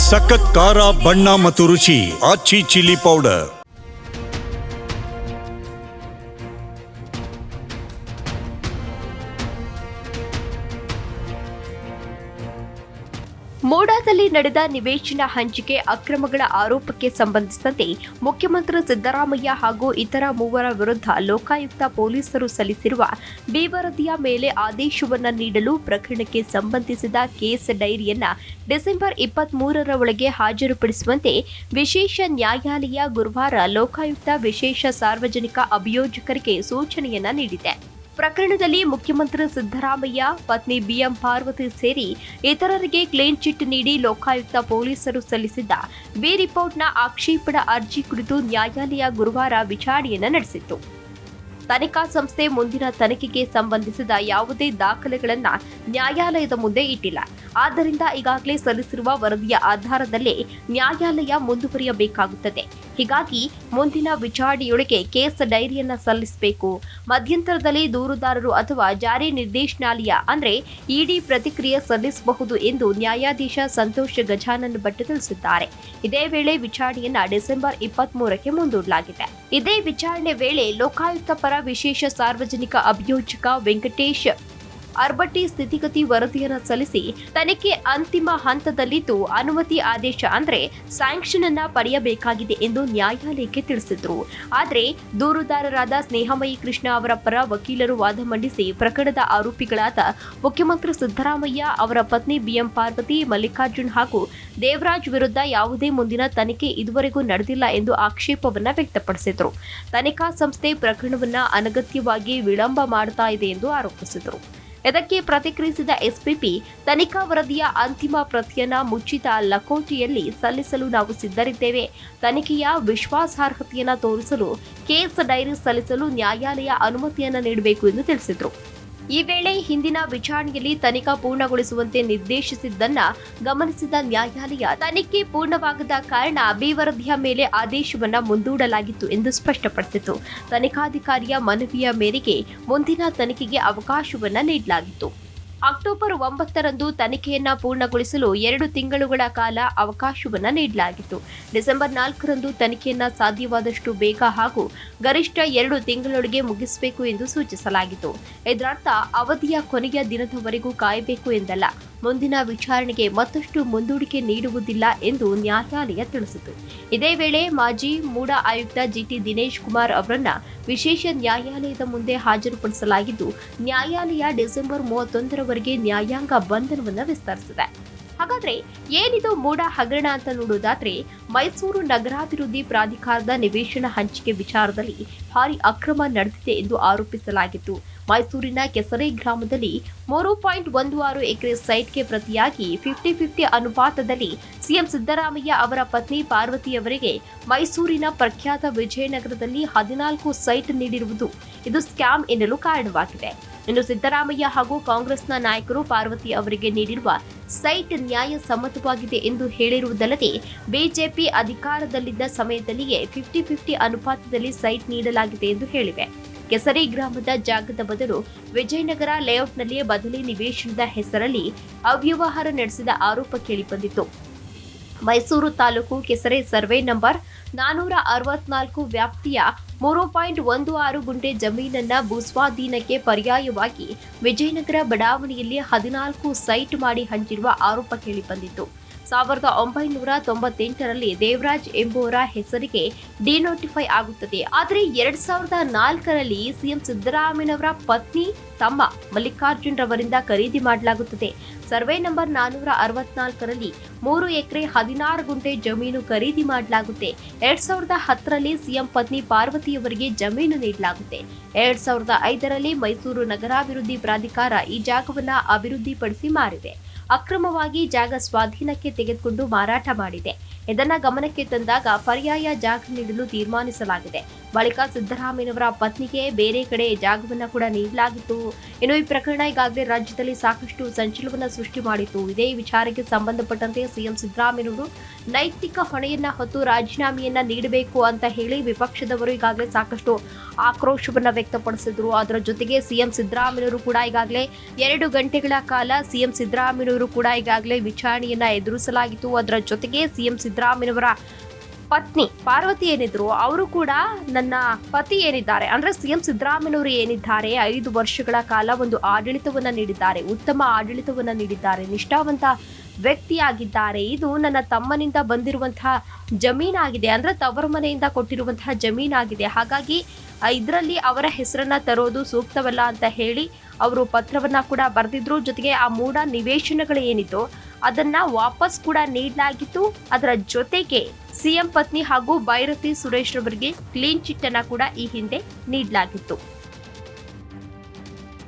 ಸಖತ್ ಖಾರ ಬಣ್ಣ ಮತ್ತು ರುಚಿ ಆಚಿ ಚಿಲ್ಲಿ ಪೌಡರ್. ಮೋಡಾದಲ್ಲಿ ನಡೆದ ನಿವೇಶನ ಹಂಚಿಕೆ ಅಕ್ರಮಗಳ ಆರೋಪಕ್ಕೆ ಸಂಬಂಧಿಸಿದಂತೆ ಮುಖ್ಯಮಂತ್ರಿ ಸಿದ್ದರಾಮಯ್ಯ ಹಾಗೂ ಇತರ ಮೂವರ ವಿರುದ್ಧ ಲೋಕಾಯುಕ್ತ ಪೊಲೀಸರು ಸಲ್ಲಿಸಿರುವ ಬಿ ವರದಿಯ ಮೇಲೆ ಆದೇಶವನ್ನು ನೀಡಲು ಪ್ರಕರಣಕ್ಕೆ ಸಂಬಂಧಿಸಿದ ಕೇಸ್ ಡೈರಿಯನ್ನ ಡಿಸೆಂಬರ್ 23ರ ಒಳಗೆ ಹಾಜರುಪಡಿಸುವಂತೆ ವಿಶೇಷ ನ್ಯಾಯಾಲಯ ಗುರುವಾರ ಲೋಕಾಯುಕ್ತ ವಿಶೇಷ ಸಾರ್ವಜನಿಕ ಅಭಿಯೋಜಕರಿಗೆ ಸೂಚನೆಯನ್ನ ನೀಡಿದೆ. ಪ್ರಕರಣದಲ್ಲಿ ಮುಖ್ಯಮಂತ್ರಿ ಸಿದ್ದರಾಮಯ್ಯ, ಪತ್ನಿ ಬಿಎಂ ಪಾರ್ವತಿ ಸೇರಿ ಇತರರಿಗೆ ಕ್ಲೀನ್ ಚಿಟ್ ನೀಡಿ ಲೋಕಾಯುಕ್ತ ಪೊಲೀಸರು ಸಲ್ಲಿಸಿದ್ದ ಬಿ ರಿಪೋರ್ಟ್ನ ಆಕ್ಷೇಪಣಾ ಅರ್ಜಿ ಕುರಿತು ನ್ಯಾಯಾಲಯ ಗುರುವಾರ ವಿಚಾರಣೆಯನ್ನು ನಡೆಸಿತ್ತು. ತನಿಖಾ ಸಂಸ್ಥೆ ಮುಂದಿನ ತನಿಖೆಗೆ ಸಂಬಂಧಿಸಿದ ಯಾವುದೇ ದಾಖಲೆಗಳನ್ನು ನ್ಯಾಯಾಲಯದ ಮುಂದೆ ಇಟ್ಟಿಲ್ಲ. ಆದ್ದರಿಂದ ಈಗಾಗಲೇ ಸಲ್ಲಿಸಿರುವ ವರದಿಯ ಆಧಾರದಲ್ಲೇ ನ್ಯಾಯಾಲಯ ಮುಂದುವರಿಯಬೇಕಾಗುತ್ತದೆ. ಹೀಗಾಗಿ ಮುಂದಿನ ವಿಚಾರಣೆಯೊಳಗೆ ಕೇಸ್ ಡೈರಿಯನ್ನ ಸಲ್ಲಿಸಬೇಕು. ಮಧ್ಯಂತರದಲ್ಲಿ ದೂರುದಾರರು ಅಥವಾ ಜಾರಿ ನಿರ್ದೇಶನಾಲಯ ಅಂದರೆ ಇಡಿ ಪ್ರತಿಕ್ರಿಯೆ ಸಲ್ಲಿಸಬಹುದು ಎಂದು ನ್ಯಾಯಾಧೀಶ ಸಂತೋಷ್ ಗಜಾನನ್ ಭಟ್ ತಿಳಿಸಿದ್ದಾರೆ. ಇದೇ ವೇಳೆ ವಿಚಾರಣೆಯನ್ನ ಡಿಸೆಂಬರ್ 23ಕ್ಕೆ ಮುಂದೂಡಲಾಗಿದೆ. ಇದೇ ವಿಚಾರಣೆ ವೇಳೆ ಲೋಕಾಯುಕ್ತ ಪರ ವಿಶೇಷ ಸಾರ್ವಜನಿಕ ಅಭಿಯೋಜಕ ವೆಂಕಟೇಶ್ ಅರ್ಬಟ್ಟಿ ಸ್ಥಿತಿಗತಿ ವರದಿಯನ್ನು ಸಲ್ಲಿಸಿ ತನಿಖೆ ಅಂತಿಮ ಹಂತದಲ್ಲಿದ್ದು ಅನುಮತಿ ಆದೇಶ ಅಂದರೆ ಸ್ಯಾಂಕ್ಷನ್ ಅನ್ನ ಪಡೆಯಬೇಕಾಗಿದೆ ಎಂದು ನ್ಯಾಯಾಲಯಕ್ಕೆ ತಿಳಿಸಿದ್ರು. ಆದರೆ ದೂರುದಾರರಾದ ಸ್ನೇಹಮಯಿ ಕೃಷ್ಣ ಅವರ ಪರ ವಕೀಲರು ವಾದ ಮಂಡಿಸಿ ಪ್ರಕರಣದ ಆರೋಪಿಗಳಾದ ಮುಖ್ಯಮಂತ್ರಿ ಸಿದ್ದರಾಮಯ್ಯ, ಅವರ ಪತ್ನಿ ಬಿಎಂ ಪಾರ್ವತಿ, ಮಲ್ಲಿಕಾರ್ಜುನ್ ಹಾಗೂ ದೇವರಾಜ್ ವಿರುದ್ಧ ಯಾವುದೇ ಮುಂದಿನ ತನಿಖೆ ಇದುವರೆಗೂ ನಡೆದಿಲ್ಲ ಎಂದು ಆಕ್ಷೇಪವನ್ನ ವ್ಯಕ್ತಪಡಿಸಿದರು. ತನಿಖಾ ಸಂಸ್ಥೆ ಪ್ರಕರಣವನ್ನ ಅನಗತ್ಯವಾಗಿ ವಿಳಂಬ ಮಾಡ್ತಾ ಇದೆ ಎಂದು ಆರೋಪಿಸಿದರು. ಇದಕ್ಕೆ ಪ್ರತಿಕ್ರಿಯಿಸಿದ ಎಸ್ಪಿಪಿ, ತನಿಖಾ ವರದಿಯ ಅಂತಿಮ ಪ್ರತಿಯನ್ನ ಮುಚ್ಚಿತ ಲಕೋಟೆಯಲ್ಲಿ ಸಲ್ಲಿಸಲು ನಾವು ಸಿದ್ಧರಿದ್ದೇವೆ. ತನಿಖೆಯ ವಿಶ್ವಾಸಾರ್ಹತೆಯನ್ನು ತೋರಿಸಲು ಕೇಸ್ ಡೈರಿ ಸಲ್ಲಿಸಲು ನ್ಯಾಯಾಲಯ ಅನುಮತಿಯನ್ನು ನೀಡಬೇಕು ಎಂದು ತಿಳಿಸಿದರು. ಈ ವೇಳೆ ಹಿಂದಿನ ವಿಚಾರಣೆಯಲ್ಲಿ ತನಿಖಾ ಪೂರ್ಣಗೊಳಿಸುವಂತೆ ನಿರ್ದೇಶಿಸಿದ್ದನ್ನ ಗಮನಿಸಿದ ನ್ಯಾಯಾಲಯ ತನಿಖೆ ಪೂರ್ಣವಾಗದ ಕಾರಣ ಬಿ ವರದಿಯ ಮೇಲೆ ಆದೇಶವನ್ನ ಮುಂದೂಡಲಾಗಿತ್ತು ಎಂದು ಸ್ಪಷ್ಟಪಡಿಸಿತು. ತನಿಖಾಧಿಕಾರಿಯ ಮನವಿಯ ಮೇರೆಗೆ ಮುಂದಿನ ತನಿಖೆಗೆ ಅವಕಾಶವನ್ನ ನೀಡಲಾಗಿತ್ತು. ಅಕ್ಟೋಬರ್ 9ರಂದು ತನಿಖೆಯನ್ನ ಪೂರ್ಣಗೊಳಿಸಲು 2 ತಿಂಗಳುಗಳ ಕಾಲ ಅವಕಾಶವನ್ನ ನೀಡಲಾಗಿತ್ತು. ಡಿಸೆಂಬರ್ 4ರಂದು ತನಿಖೆಯನ್ನ ಸಾಧ್ಯವಾದಷ್ಟು ಬೇಗ ಹಾಗೂ ಗರಿಷ್ಠ 2 ತಿಂಗಳೊಳಗೆ ಮುಗಿಸಬೇಕು ಎಂದು ಸೂಚಿಸಲಾಗಿತ್ತು. ಇದರರ್ಥ ಅವಧಿಯ ಕೊನೆಯ ದಿನದವರೆಗೂ ಕಾಯಬೇಕು ಎಂದಲ್ಲ. ಮುಂದಿನ ವಿಚಾರಣೆಗೆ ಮತ್ತಷ್ಟು ಮುಂದೂಡಿಕೆ ನೀಡುವುದಿಲ್ಲ ಎಂದು ನ್ಯಾಯಾಲಯ ತಿಳಿಸಿತು. ಇದೇ ವೇಳೆ ಮಾಜಿ ಮೂಡ ಆಯುಕ್ತ ಜಿಟಿ ದಿನೇಶ್ ಕುಮಾರ್ ಅವರನ್ನ ವಿಶೇಷ ನ್ಯಾಯಾಲಯದ ಮುಂದೆ ಹಾಜರುಪಡಿಸಲಾಗಿದ್ದು, ನ್ಯಾಯಾಲಯ ಡಿಸೆಂಬರ್ 31ರವರೆಗೆ ನ್ಯಾಯಾಂಗ ಬಂಧನವನ್ನು ವಿಸ್ತರಿಸಿದೆ. ಹಾಗಾದ್ರೆ ಏನಿದು ಮೂಡ ಹಗರಣ ಅಂತ ನೋಡೋದಾದ್ರೆ, ಮೈಸೂರು ನಗರಾಭಿವೃದ್ಧಿ ಪ್ರಾಧಿಕಾರದ ನಿವೇಶನ ಹಂಚಿಕೆ ವಿಚಾರದಲ್ಲಿ ಭಾರಿ ಅಕ್ರಮ ನಡೆದಿದೆ ಎಂದು ಆರೋಪಿಸಲಾಗಿತ್ತು. ಮೈಸೂರಿನ ಕೆಸರೆ ಗ್ರಾಮದಲ್ಲಿ 3.16 ಎಕರೆ ಸೈಟ್ಗೆ ಪ್ರತಿಯಾಗಿ 50-50 ಅನುಪಾತದಲ್ಲಿ ಸಿಎಂ ಸಿದ್ದರಾಮಯ್ಯ ಅವರ ಪತ್ನಿ ಪಾರ್ವತಿಯವರಿಗೆ ಮೈಸೂರಿನ ಪ್ರಖ್ಯಾತ ವಿಜಯನಗರದಲ್ಲಿ 14 ಸೈಟ್ ನೀಡಿರುವುದು ಇದು ಸ್ಕ್ಯಾಮ್ ಎನ್ನಲು ಕಾರಣವಾಗಿದೆ. ಇನ್ನು ಸಿದ್ದರಾಮಯ್ಯ ಹಾಗೂ ಕಾಂಗ್ರೆಸ್ನ ನಾಯಕರು ಪಾರ್ವತಿ ಅವರಿಗೆ ನೀಡಿರುವ ಸೈಟ್ ನ್ಯಾಯ ಸಮ್ಮತವಾಗಿದೆ ಎಂದು ಹೇಳಿರುವುದಲ್ಲದೆ ಬಿಜೆಪಿ ಅಧಿಕಾರದಲ್ಲಿದ್ದ ಸಮಯದಲ್ಲಿಯೇ 50-50 ಅನುಪಾತದಲ್ಲಿ ಸೈಟ್ ನೀಡಲಾಗಿದೆ ಎಂದು ಹೇಳಿವೆ. ಕೆಸರಿ ಗ್ರಾಮದ ಜಾಗದ ಬದಲು ವಿಜಯನಗರ ಲೇಔಟ್ನಲ್ಲಿಯೇ ಬದಲಿ ನಿವೇಶನದ ಹೆಸರಲ್ಲಿ ಅವ್ಯವಹಾರ ನಡೆಸಿದ ಆರೋಪ ಕೇಳಿಬಂದಿತ್ತು. ಮೈಸೂರು ತಾಲೂಕು ಕೆಸರೆ ಸರ್ವೆ ನಂಬರ್ 464 ವ್ಯಾಪ್ತಿಯ 3.16 ಗುಂಟೆ ಜಮೀನನ್ನ ಭೂಸ್ವಾಧೀನಕ್ಕೆ ಪರ್ಯಾಯವಾಗಿ ವಿಜಯನಗರ ಬಡಾವಣೆಯಲ್ಲಿ 14 ಸೈಟ್ ಮಾಡಿ ಹಂಚಿರುವ ಆರೋಪ ಕೇಳಿಬಂದಿತ್ತು. 1998ರಲ್ಲಿ ದೇವರಾಜ್ ಎಂಬುವರ ಹೆಸರಿಗೆ ಡಿನೋಟಿಫೈ ಆಗುತ್ತದೆ. ಆದರೆ 2004ರಲ್ಲಿ ಸಿಎಂ ಸಿದ್ದರಾಮಯ್ಯನವರ ಪತ್ನಿ ತಮ್ಮ ಮಲ್ಲಿಕಾರ್ಜುನ್ ರವರಿಂದ ಖರೀದಿ ಮಾಡಲಾಗುತ್ತದೆ. ಸರ್ವೆ ನಂಬರ್ 464ರಲ್ಲಿ 3 ಎಕರೆ 16 ಗುಂಟೆ ಜಮೀನು ಖರೀದಿ ಮಾಡಲಾಗುತ್ತೆ. 2010ರಲ್ಲಿ ಸಿಎಂ ಪತ್ನಿ ಪಾರ್ವತಿಯವರಿಗೆ ಜಮೀನು ನೀಡಲಾಗುತ್ತೆ. 2005ರಲ್ಲಿ ಮೈಸೂರು ನಗರಾಭಿವೃದ್ಧಿ ಪ್ರಾಧಿಕಾರ ಈ ಜಾಗವನ್ನ ಅಭಿವೃದ್ಧಿಪಡಿಸಿ ಮಾರಿದೆ. ಅಕ್ರಮವಾಗಿ ಜಾಗ ಸ್ವಾಧೀನಕ್ಕೆ ತೆಗೆದುಕೊಂಡು ಮಾರಾಟ ಮಾಡಿದೆ. ಇದನ್ನ ಗಮನಕ್ಕೆ ತಂದಾಗ ಪರ್ಯಾಯ ಜಾಗ ನೀಡಲು ತೀರ್ಮಾನಿಸಲಾಗಿದೆ. ಬಳಿಕ ಸಿದ್ದರಾಮಯ್ಯನವರ ಪತ್ನಿಗೆ ಬೇರೆ ಕಡೆ ಜಾಗವನ್ನ ಕೂಡ ನೀಡಲಾಗಿತ್ತು. ಇನ್ನು ಈ ಪ್ರಕರಣ ಈಗಾಗಲೇ ರಾಜ್ಯದಲ್ಲಿ ಸಾಕಷ್ಟು ಸಂಚಲನವನ್ನ ಸೃಷ್ಟಿ ಮಾಡಿತ್ತು. ಇದೇ ವಿಚಾರಕ್ಕೆ ಸಂಬಂಧಪಟ್ಟಂತೆ ಸಿಎಂ ಸಿದ್ದರಾಮಯ್ಯನವರು ನೈತಿಕ ಹೊಣೆಯನ್ನ ಹೊತ್ತು ರಾಜೀನಾಮೆಯನ್ನ ನೀಡಬೇಕು ಅಂತ ಹೇಳಿ ವಿಪಕ್ಷದವರು ಈಗಾಗಲೇ ಸಾಕಷ್ಟು ಆಕ್ರೋಶವನ್ನ ವ್ಯಕ್ತಪಡಿಸಿದ್ರು. ಅದರ ಜೊತೆಗೆ ಸಿಎಂ ಸಿದ್ದರಾಮಯ್ಯನವರು ಕೂಡ ಈಗಾಗಲೇ 2 ಗಂಟೆಗಳ ಕಾಲ ಸಿಎಂ ಸಿದ್ದರಾಮಯ್ಯನವರು ಕೂಡ ಈಗಾಗಲೇ ವಿಚಾರಣೆಯನ್ನ ಎದುರಿಸಲಾಗಿತ್ತು. ಅದರ ಜೊತೆಗೆ ಸಿಎಂ ಸಿದ್ದರಾಮಯ್ಯನವರ ಪತ್ನಿ ಪಾರ್ವತಿ ಏನಿದ್ರು ಅವರು ಕೂಡ ನನ್ನ ಪತಿ ಏನಿದ್ದಾರೆ ಅಂದ್ರೆ ಸಿಎಂ ಸಿದ್ದರಾಮಯ್ಯನವರು ಏನಿದ್ದಾರೆ 5 ವರ್ಷಗಳ ಕಾಲ ಒಂದು ಆಡಳಿತವನ್ನ ನೀಡಿದ್ದಾರೆ, ಉತ್ತಮ ಆಡಳಿತವನ್ನ ನೀಡಿದ್ದಾರೆ, ನಿಷ್ಠಾವಂತ ವ್ಯಕ್ತಿಯಾಗಿದ್ದಾರೆ. ಇದು ನನ್ನ ತಮ್ಮನಿಂದ ಬಂದಿರುವಂತಹ ಜಮೀನಾಗಿದೆ, ಅಂದ್ರೆ ತವರು ಮನೆಯಿಂದ ಕೊಟ್ಟಿರುವಂತಹ ಜಮೀನಾಗಿದೆ. ಹಾಗಾಗಿ ಇದರಲ್ಲಿ ಅವರ ಹೆಸರನ್ನ ತರೋದು ಸೂಕ್ತವಲ್ಲ ಅಂತ ಹೇಳಿ ಅವರು ಪತ್ರವನ್ನ ಕೂಡ ಬರೆದಿದ್ರು. ಜೊತೆಗೆ ಆ ಮೂಢ ನಿವೇಶನಗಳು ಏನಿತ್ತು ಅದನ್ನ ವಾಪಸ್ ಕೂಡ ನೀಡಲಾಗಿತ್ತು. ಅದರ ಜೊತೆಗೆ ಸಿಎಂ ಪತ್ನಿ ಹಾಗೂ ಭೈರತಿ ಸುರೇಶ್ ರವರಿಗೆ ಕ್ಲೀನ್ ಚಿಟ್ ಅನ್ನ ಕೂಡ ಈ ಹಿಂದೆ ನೀಡಲಾಗಿತ್ತು.